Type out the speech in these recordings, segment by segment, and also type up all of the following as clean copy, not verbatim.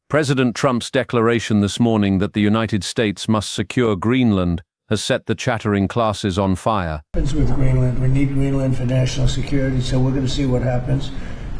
President Trump's declaration this morning that the United States must secure Greenland has set the chattering classes on fire. With Greenland, we need Greenland for national security, so we're going to see what happens.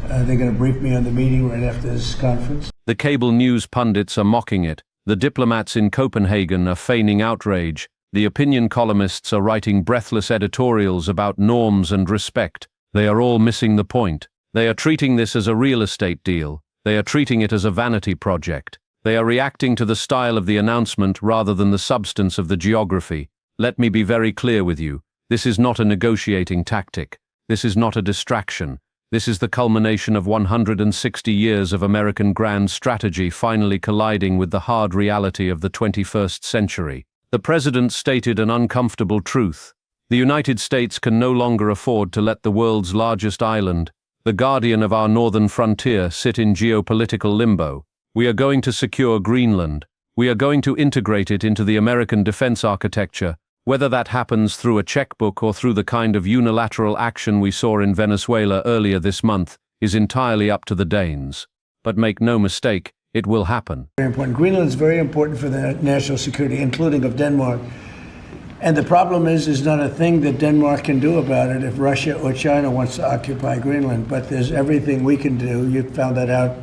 They're going to brief me on the meeting right after this conference. The cable news pundits are mocking it. The diplomats in Copenhagen are feigning outrage. The opinion columnists are writing breathless editorials about norms and respect. They are all missing the point. They are treating this as a real estate deal. They are treating it as a vanity project. They are reacting to the style of the announcement rather than the substance of the geography. Let me be very clear with you. This is not a negotiating tactic. This is not a distraction. This is the culmination of 160 years of American grand strategy finally colliding with the hard reality of the 21st century. The president stated an uncomfortable truth. The United States can no longer afford to let the world's largest island, the guardian of our northern frontier, sit in geopolitical limbo. We are going to secure Greenland. We are going to integrate it into the American defense architecture. Whether that happens through a checkbook or through the kind of unilateral action we saw in Venezuela earlier this month is entirely up to the Danes. But make no mistake, it will happen. Very important. Greenland is very important for the national security, including of Denmark. And the problem is, there's not a thing that Denmark can do about it if Russia or China wants to occupy Greenland. But there's everything we can do. You found that out.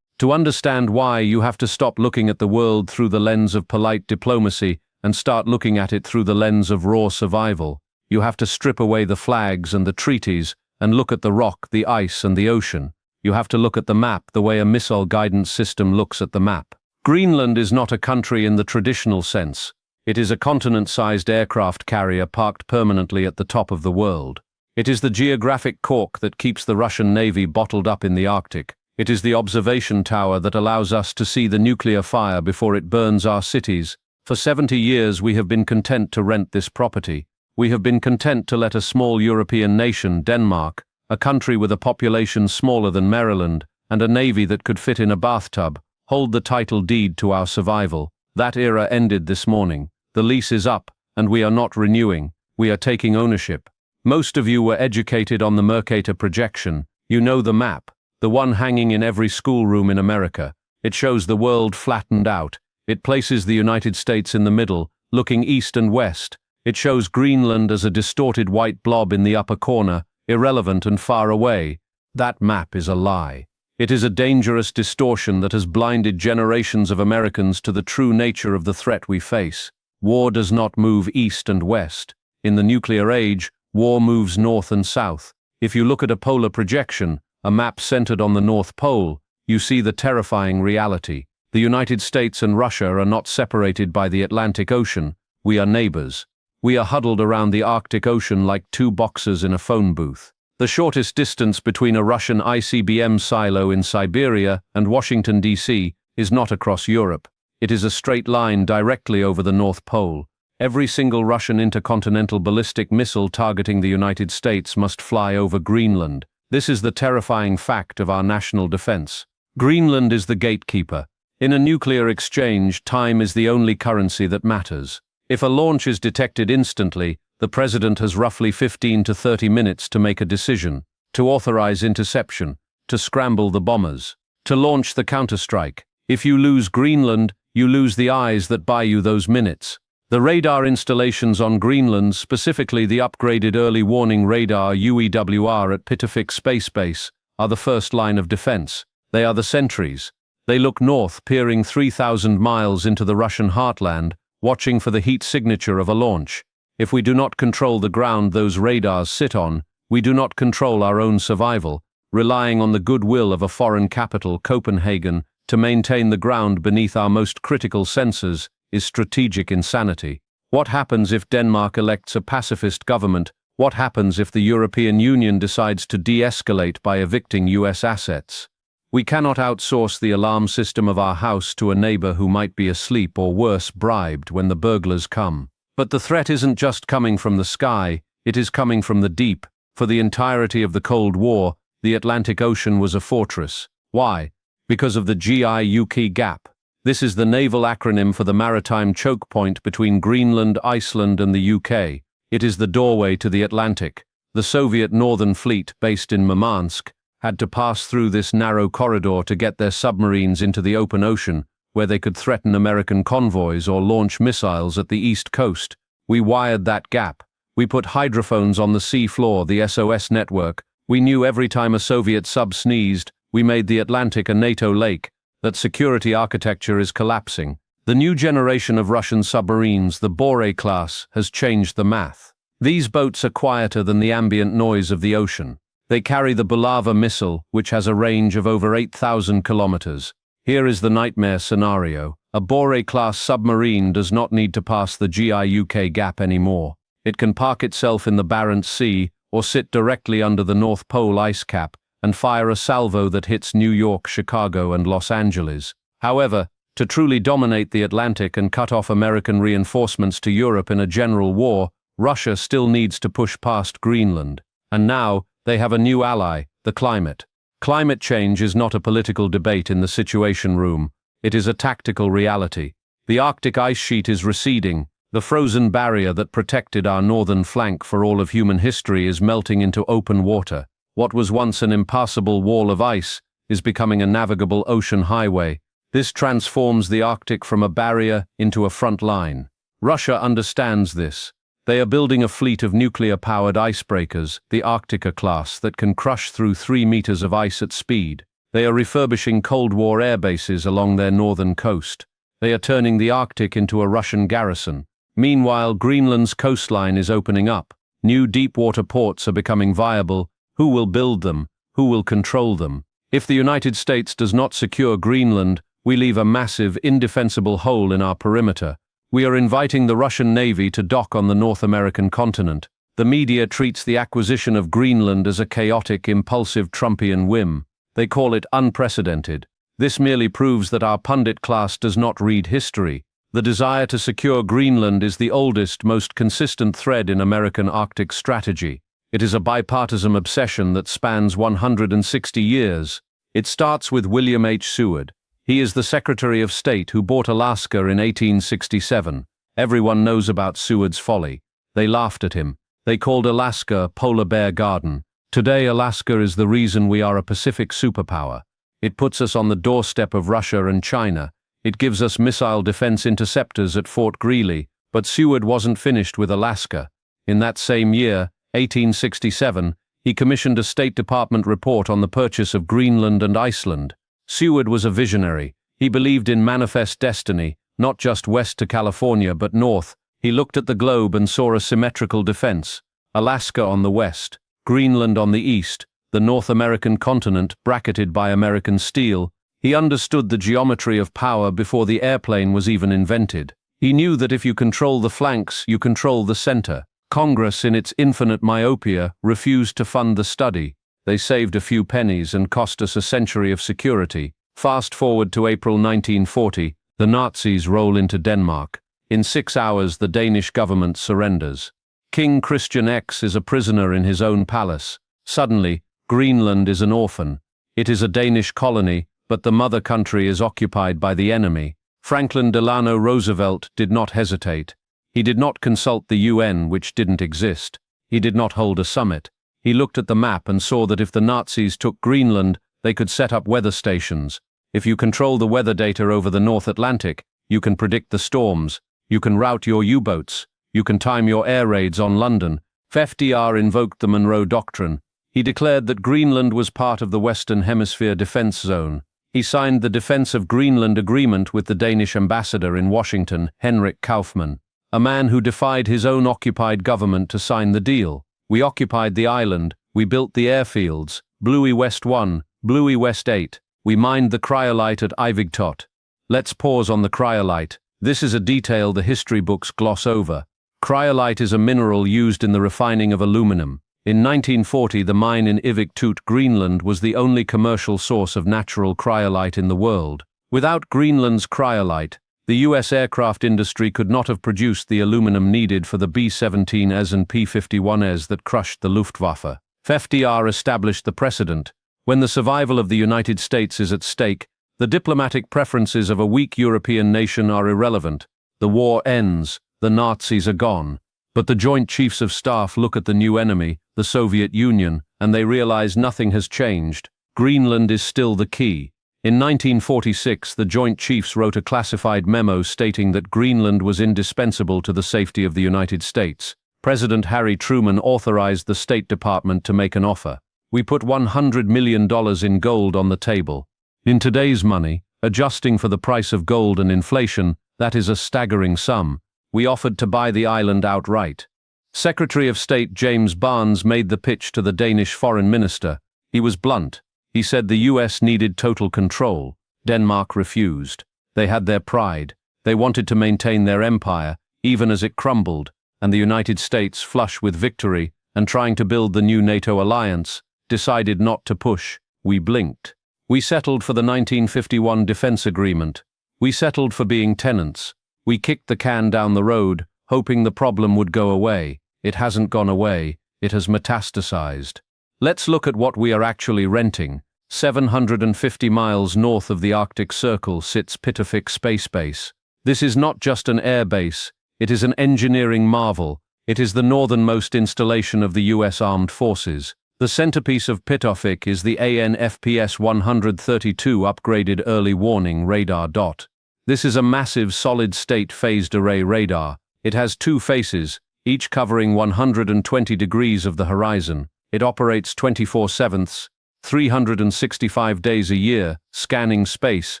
To understand why, you have to stop looking at the world through the lens of polite diplomacy and start looking at it through the lens of raw survival. You have to strip away the flags and the treaties and look at the rock, the ice, and the ocean. You have to look at the map the way a missile guidance system looks at the map. Greenland is not a country in the traditional sense. It is a continent-sized aircraft carrier parked permanently at the top of the world. It is the geographic cork that keeps the Russian Navy bottled up in the Arctic. It is the observation tower that allows us to see the nuclear fire before it burns our cities. For 70 years we have been content to rent this property. We have been content to let a small European nation, Denmark, a country with a population smaller than Maryland, and a navy that could fit in a bathtub, hold the title deed to our survival. That era ended this morning. The lease is up, and we are not renewing. We are taking ownership. Most of you were educated on the Mercator projection. You know the map, the one hanging in every schoolroom in America. It shows the world flattened out. It places the United States in the middle, looking east and west. It shows Greenland as a distorted white blob in the upper corner, irrelevant and far away. That map is a lie. It is a dangerous distortion that has blinded generations of Americans to the true nature of the threat we face. War does not move east and west. In the nuclear age, war moves north and south. If you look at a polar projection, a map centered on the North Pole, you see the terrifying reality. The United States and Russia are not separated by the Atlantic Ocean. We are neighbors. We are huddled around the Arctic Ocean like two boxers in a phone booth. The shortest distance between a Russian ICBM silo in Siberia and Washington, D.C. is not across Europe. It is a straight line directly over the North Pole. Every single Russian intercontinental ballistic missile targeting the United States must fly over Greenland. This is the terrifying fact of our national defense. Greenland is the gatekeeper. In a nuclear exchange, time is the only currency that matters. If a launch is detected instantly, the president has roughly 15 to 30 minutes to make a decision, to authorize interception, to scramble the bombers, to launch the counterstrike. If you lose Greenland, you lose the eyes that buy you those minutes. The radar installations on Greenland, specifically the upgraded early warning radar UEWR at Pituffik Space Base, are the first line of defense. They are the sentries. They look north, peering 3,000 miles into the Russian heartland, watching for the heat signature of a launch. If we do not control the ground those radars sit on, we do not control our own survival. Relying on the goodwill of a foreign capital, Copenhagen, to maintain the ground beneath our most critical sensors is strategic insanity. What happens if Denmark elects a pacifist government? What happens if the European Union decides to de-escalate by evicting US assets? We cannot outsource the alarm system of our house to a neighbor who might be asleep or worse, bribed when the burglars come. But the threat isn't just coming from the sky, it is coming from the deep. For the entirety of the Cold War, the Atlantic Ocean was a fortress. Why? Because of the GIUK Gap. This is the naval acronym for the maritime choke point between Greenland, Iceland, and the UK. It is the doorway to the Atlantic. The Soviet Northern Fleet, based in Murmansk, had to pass through this narrow corridor to get their submarines into the open ocean, where they could threaten American convoys or launch missiles at the East Coast. We wired that gap. We put hydrophones on the sea floor, the SOS network. We knew every time a Soviet sub sneezed, we made the Atlantic a NATO lake, that security architecture is collapsing. The new generation of Russian submarines, the Bore class, has changed the math. These boats are quieter than the ambient noise of the ocean. They carry the Bulava missile, which has a range of over 8,000 kilometers. Here is the nightmare scenario. A Bore-class submarine does not need to pass the GIUK Gap anymore. It can park itself in the Barents Sea or sit directly under the North Pole ice cap and fire a salvo that hits New York, Chicago, and Los Angeles. However, to truly dominate the Atlantic and cut off American reinforcements to Europe in a general war, Russia still needs to push past Greenland. And now, they have a new ally, the climate. Climate change is not a political debate in the Situation Room. It is a tactical reality. The Arctic ice sheet is receding. The frozen barrier that protected our northern flank for all of human history is melting into open water. What was once an impassable wall of ice is becoming a navigable ocean highway. This transforms the Arctic from a barrier into a front line. Russia understands this. They are building a fleet of nuclear-powered icebreakers, the Arctica class, that can crush through 3 meters of ice at speed. They are refurbishing Cold War air bases along their northern coast. They are turning the Arctic into a Russian garrison. Meanwhile, Greenland's coastline is opening up. New deep-water ports are becoming viable. Who will build them? Who will control them? If the United States does not secure Greenland, we leave a massive, indefensible hole in our perimeter. We are inviting the Russian Navy to dock on the North American continent. The media treats the acquisition of Greenland as a chaotic, impulsive Trumpian whim. They call it unprecedented. This merely proves that our pundit class does not read history. The desire to secure Greenland is the oldest, most consistent thread in American Arctic strategy. It is a bipartisan obsession that spans 160 years. It starts with William H. Seward. He is the Secretary of State who bought Alaska in 1867. Everyone knows about Seward's folly. They laughed at him. They called Alaska Polar Bear Garden. Today, Alaska is the reason we are a Pacific superpower. It puts us on the doorstep of Russia and China. It gives us missile defense interceptors at Fort Greely. But Seward wasn't finished with Alaska. In that same year, 1867, he commissioned a State Department report on the purchase of Greenland and Iceland. Seward was a visionary. He believed in manifest destiny, not just west to California but north. He looked at the globe and saw a symmetrical defense. Alaska on the west, Greenland on the east, the North American continent bracketed by American steel. He understood the geometry of power before the airplane was even invented. He knew that if you control the flanks, you control the center. Congress, in its infinite myopia, refused to fund the study. They saved a few pennies and cost us a century of security. Fast forward to April 1940, the Nazis roll into Denmark. In 6 hours, the Danish government surrenders. King Christian X is a prisoner in his own palace. Suddenly, Greenland is an orphan. It is a Danish colony, but the mother country is occupied by the enemy. Franklin Delano Roosevelt did not hesitate. He did not consult the UN, which didn't exist. He did not hold a summit. He looked at the map and saw that if the Nazis took Greenland, they could set up weather stations. If you control the weather data over the North Atlantic, you can predict the storms. You can route your U-boats. You can time your air raids on London. FDR invoked the Monroe Doctrine. He declared that Greenland was part of the Western Hemisphere Defense Zone. He signed the Defense of Greenland Agreement with the Danish ambassador in Washington, Henrik Kaufmann, a man who defied his own occupied government to sign the deal. We occupied the island, we built the airfields, Bluey West 1, Bluey West 8. We mined the cryolite at Ivigtot. Let's pause on the cryolite. This is a detail the history books gloss over. Cryolite is a mineral used in the refining of aluminum. In 1940, the mine in Ivigtot, Greenland, was the only commercial source of natural cryolite in the world. Without Greenland's cryolite, the U.S. aircraft industry could not have produced the aluminum needed for the B-17s and P-51s that crushed the Luftwaffe. FDR established the precedent. When the survival of the United States is at stake, the diplomatic preferences of a weak European nation are irrelevant. The war ends, the Nazis are gone. But the Joint Chiefs of Staff look at the new enemy, the Soviet Union, and they realize nothing has changed. Greenland is still the key. In 1946, the Joint Chiefs wrote a classified memo stating that Greenland was indispensable to the safety of the United States. President Harry Truman authorized the State Department to make an offer. We put $100 million in gold on the table. In today's money, adjusting for the price of gold and inflation, that is a staggering sum. We offered to buy the island outright. Secretary of State James Barnes made the pitch to the Danish foreign minister. He was blunt. He said the US needed total control. Denmark refused. They had their pride. They wanted to maintain their empire, even as it crumbled, and the United States, flush with victory and trying to build the new NATO alliance, decided not to push. We blinked. We settled for the 1951 defense agreement. We settled for being tenants. We kicked the can down the road, hoping the problem would go away. It hasn't gone away. It has metastasized. Let's look at what we are actually renting. 750 miles north of the Arctic Circle sits Pituffik Space Base. This is not just an air base. It is an engineering marvel. It is the northernmost installation of the US Armed Forces. The centerpiece of Pituffik is the AN/FPS 132 upgraded early warning radar dot. This is a massive solid-state phased array radar. It has two faces, each covering 120 degrees of the horizon. It operates 24/7, 365 days a year, scanning space.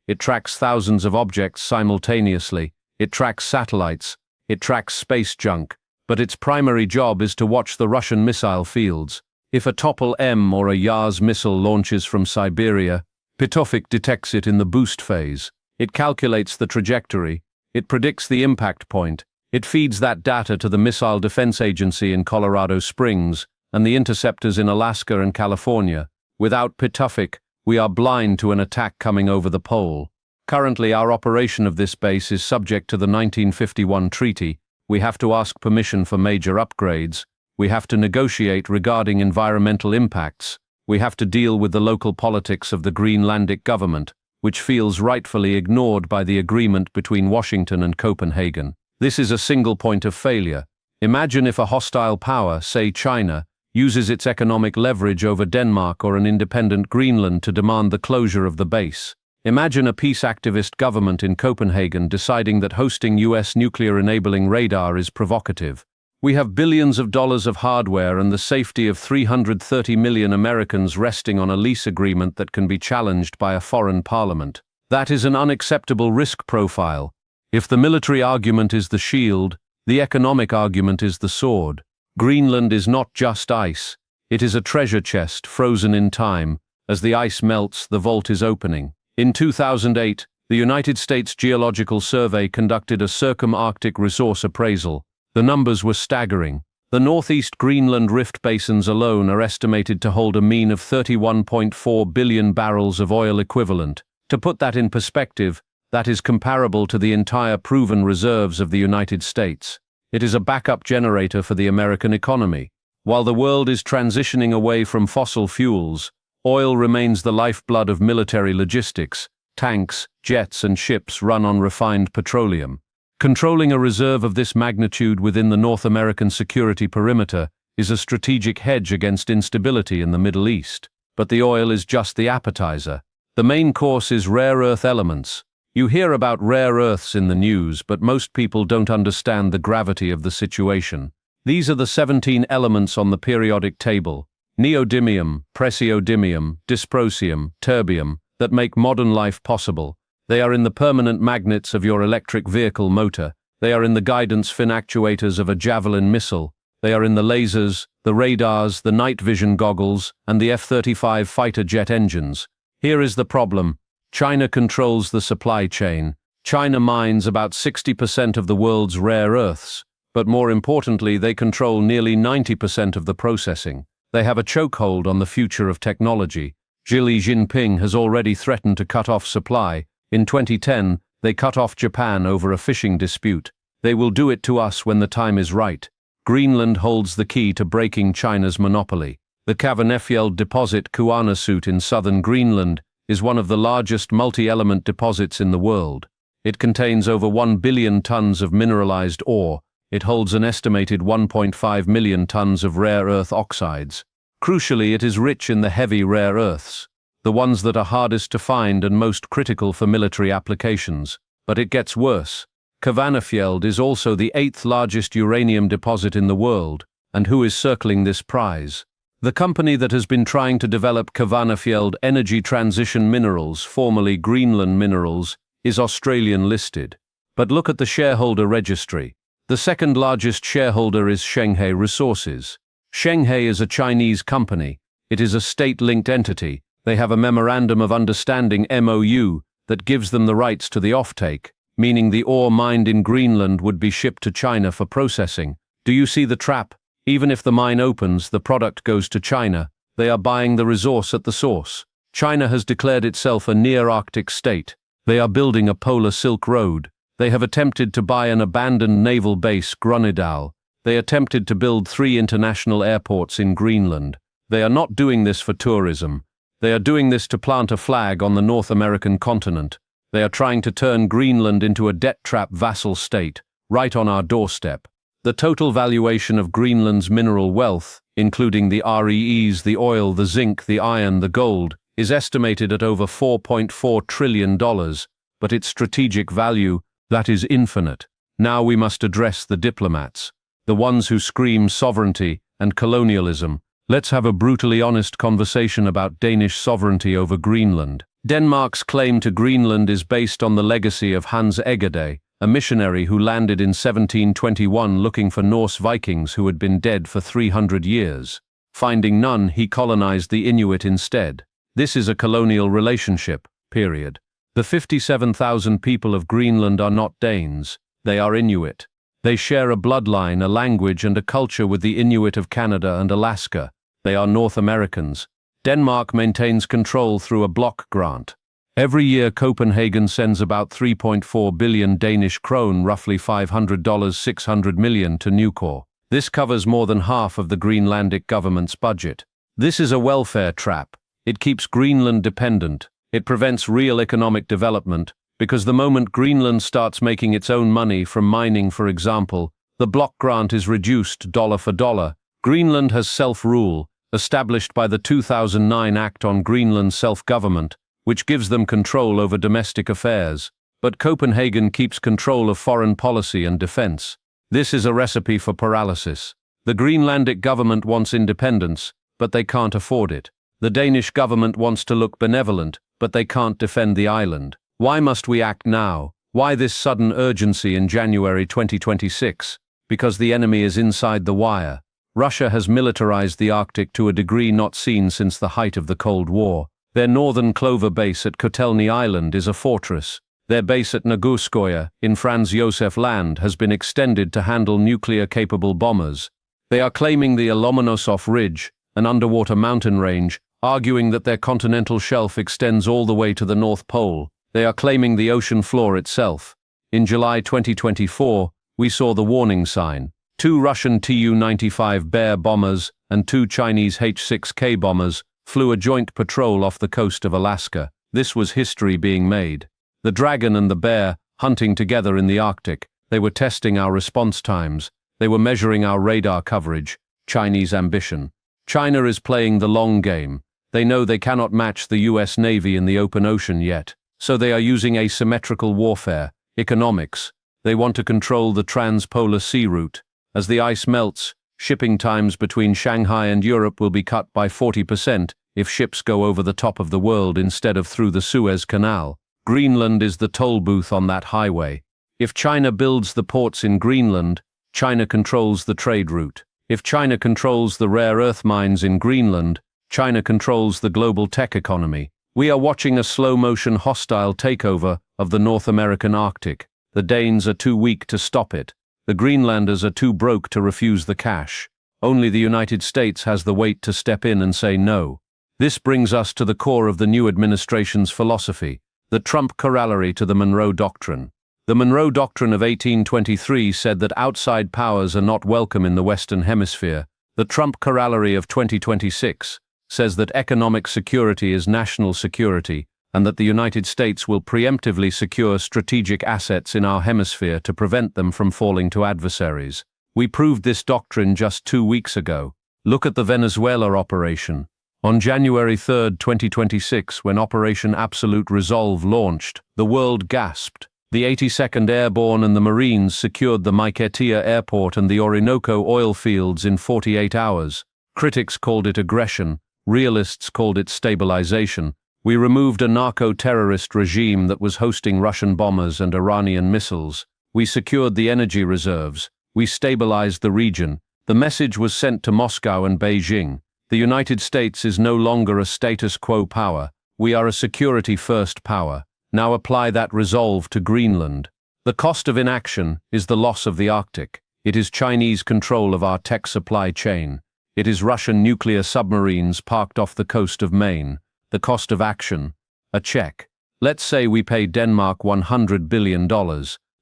It tracks thousands of objects simultaneously. It tracks satellites. It tracks space junk. But its primary job is to watch the Russian missile fields. If a Topol-M or a Yars missile launches from Siberia, Pituffik detects it in the boost phase. It calculates the trajectory. It predicts the impact point. It feeds that data to the Missile Defense Agency in Colorado Springs and the interceptors in Alaska and California. Without Pituffik, we are blind to an attack coming over the pole. Currently, our operation of this base is subject to the 1951 treaty. We have to ask permission for major upgrades. We have to negotiate regarding environmental impacts. We have to deal with the local politics of the Greenlandic government, which feels rightfully ignored by the agreement between Washington and Copenhagen. This is a single point of failure. Imagine if a hostile power, say China, uses its economic leverage over Denmark or an independent Greenland to demand the closure of the base. Imagine a peace activist government in Copenhagen deciding that hosting US nuclear-enabling radar is provocative. We have billions of dollars of hardware and the safety of 330 million Americans resting on a lease agreement that can be challenged by a foreign parliament. That is an unacceptable risk profile. If the military argument is the shield, the economic argument is the sword. Greenland is not just ice. It is a treasure chest frozen in time. As the ice melts, the vault is opening. In 2008, the United States Geological Survey conducted a circum-Arctic resource appraisal. The numbers were staggering. The northeast Greenland rift basins alone are estimated to hold a mean of 31.4 billion barrels of oil equivalent. To put that in perspective, that is comparable to the entire proven reserves of the United States. It is a backup generator for the American economy. While the world is transitioning away from fossil fuels, oil remains the lifeblood of military logistics. Tanks, jets, and ships run on refined petroleum. Controlling a reserve of this magnitude within the North American security perimeter is a strategic hedge against instability in the Middle East. But the oil is just the appetizer. The main course is rare earth elements. You hear about rare earths in the news, but most people don't understand the gravity of the situation. These are the 17 elements on the periodic table: neodymium, praseodymium, dysprosium, terbium, that make modern life possible. They are in the permanent magnets of your electric vehicle motor. They are in the guidance fin actuators of a Javelin missile. They are in the lasers, the radars, the night vision goggles, and the F-35 fighter jet engines. Here is the problem. China controls the supply chain. China mines about 60% of the world's rare earths, but more importantly, they control nearly 90% of the processing. They have a chokehold on the future of technology. Xi Jinping has already threatened to cut off supply. In 2010, they cut off Japan over a fishing dispute. They will do it to us when the time is right. Greenland holds the key to breaking China's monopoly. The Kvanefjeld deposit Kuanasut in southern Greenland is one of the largest multi-element deposits in the world. It contains over 1 billion tons of mineralized ore. It holds an estimated 1.5 million tons of rare earth oxides. Crucially, it is rich in the heavy rare earths. the ones that are hardest to find and most critical for military applications. But it gets worse. Kvanefjeld is also the 8th largest uranium deposit in the world, and who is circling this prize? The company that has been trying to develop Kvanefjeld Energy Transition Minerals, formerly Greenland Minerals, is Australian listed. But look at the shareholder registry. The second largest shareholder is Shenghai Resources. Shenghai is a Chinese company. It is a state-linked entity. They have a Memorandum of Understanding (MOU) that gives them the rights to the offtake, meaning the ore mined in Greenland would be shipped to China for processing. Do you see the trap? Even if the mine opens, the product goes to China. They are buying the resource at the source. China has declared itself a near-Arctic state. They are building a polar Silk Road. They have attempted to buy an abandoned naval base, Grønnedal. They attempted to build 3 international airports in Greenland. They are not doing this for tourism. They are doing this to plant a flag on the North American continent. They are trying to turn Greenland into a debt-trap vassal state, right on our doorstep. The total valuation of Greenland's mineral wealth, including the REEs, the oil, the zinc, the iron, the gold, is estimated at over $4.4 trillion, but its strategic value, that is infinite. Now we must address the diplomats, the ones who scream sovereignty and colonialism. Let's have a brutally honest conversation about Danish sovereignty over Greenland. Denmark's claim to Greenland is based on the legacy of Hans Egede, a missionary who landed in 1721 looking for Norse Vikings who had been dead for 300 years. Finding none, he colonized the Inuit instead. This is a colonial relationship, period. The 57,000 people of Greenland are not Danes. They are Inuit. They share a bloodline, a language, and a culture with the Inuit of Canada and Alaska. They are North Americans. Denmark maintains control through a block grant. Every year, Copenhagen sends about 3.4 billion Danish krone, roughly $500, 600 million, to Nucor. This covers more than half of the Greenlandic government's budget. This is a welfare trap. It keeps Greenland dependent. It prevents real economic development, because the moment Greenland starts making its own money from mining, for example, the block grant is reduced dollar for dollar. Greenland has self-rule, established by the 2009 Act on Greenland Self-Government, which gives them control over domestic affairs. But Copenhagen keeps control of foreign policy and defense. This is a recipe for paralysis. The Greenlandic government wants independence, but they can't afford it. The Danish government wants to look benevolent, but they can't defend the island. Why must we act now? Why this sudden urgency in January 2026? Because the enemy is inside the wire. Russia has militarized the Arctic to a degree not seen since the height of the Cold War. Their northern Clover base at Kotelny Island is a fortress. Their base at Nagurskoye, in Franz Josef Land, has been extended to handle nuclear-capable bombers. They are claiming the Lomonosov Ridge, an underwater mountain range, arguing that their continental shelf extends all the way to the North Pole. They are claiming the ocean floor itself. In July 2024, we saw the warning sign. 2 Russian Tu-95 Bear bombers and 2 Chinese H-6K bombers flew a joint patrol off the coast of Alaska. This was history being made. The Dragon and the Bear, hunting together in the Arctic. They were testing our response times. They were measuring our radar coverage. Chinese ambition. China is playing the long game. They know they cannot match the US Navy in the open ocean yet. So they are using asymmetrical warfare, economics. They want to control the trans-polar sea route. As the ice melts, shipping times between Shanghai and Europe will be cut by 40% if ships go over the top of the world instead of through the Suez Canal. Greenland is the toll booth on that highway. If China builds the ports in Greenland, China controls the trade route. If China controls the rare earth mines in Greenland, China controls the global tech economy. We are watching a slow-motion hostile takeover of the North American Arctic. The Danes are too weak to stop it. The Greenlanders are too broke to refuse the cash. Only the United States has the weight to step in and say no. This brings us to the core of the new administration's philosophy, the Trump corollary to the Monroe Doctrine. The Monroe Doctrine of 1823 said that outside powers are not welcome in the Western Hemisphere. The Trump corollary of 2026 says that economic security is national security and that the United States will preemptively secure strategic assets in our hemisphere to prevent them from falling to adversaries. We proved this doctrine just 2 weeks ago. Look at the Venezuela operation. On January 3, 2026, when Operation Absolute Resolve launched, the world gasped. The 82nd Airborne and the Marines secured the Mercator airport and the Orinoco oil fields in 48 hours. Critics called it aggression, realists called it stabilization. We removed a narco-terrorist regime that was hosting Russian bombers and Iranian missiles. We secured the energy reserves. We stabilized the region. The message was sent to Moscow and Beijing. The United States is no longer a status quo power. We are a security-first power. Now apply that resolve to Greenland. The cost of inaction is the loss of the Arctic. It is Chinese control of our tech supply chain. It is Russian nuclear submarines parked off the coast of Maine. The cost of action. A check. Let's say we pay Denmark $100 billion.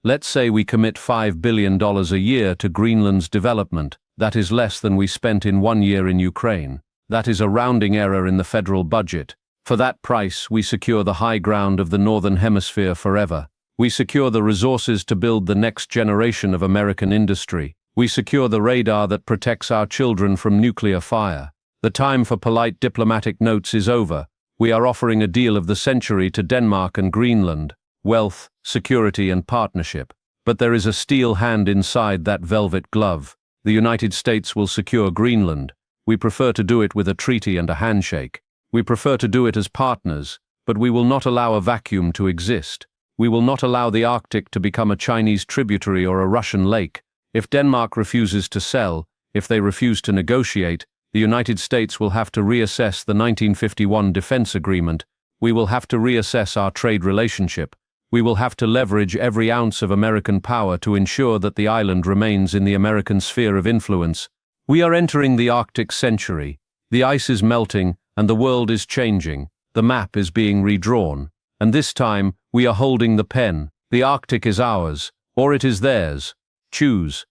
Let's say we commit $5 billion a year to Greenland's development. That is less than we spent in 1 year in Ukraine. That is a rounding error in the federal budget. For that price, we secure the high ground of the Northern Hemisphere forever. We secure the resources to build the next generation of American industry. We secure the radar that protects our children from nuclear fire. The time for polite diplomatic notes is over. We are offering a deal of the century to Denmark and Greenland. Wealth, security, and partnership. But there is a steel hand inside that velvet glove. The United States will secure Greenland. We prefer to do it with a treaty and a handshake. We prefer to do it as partners, but we will not allow a vacuum to exist. We will not allow the Arctic to become a Chinese tributary or a Russian lake. If Denmark refuses to sell, if they refuse to negotiate, the United States will have to reassess the 1951 defense agreement. We will have to reassess our trade relationship. We will have to leverage every ounce of American power to ensure that the island remains in the American sphere of influence. We are entering the Arctic century. The ice is melting and the world is changing. The map is being redrawn. And this time, we are holding the pen. The Arctic is ours, or it is theirs. Choose.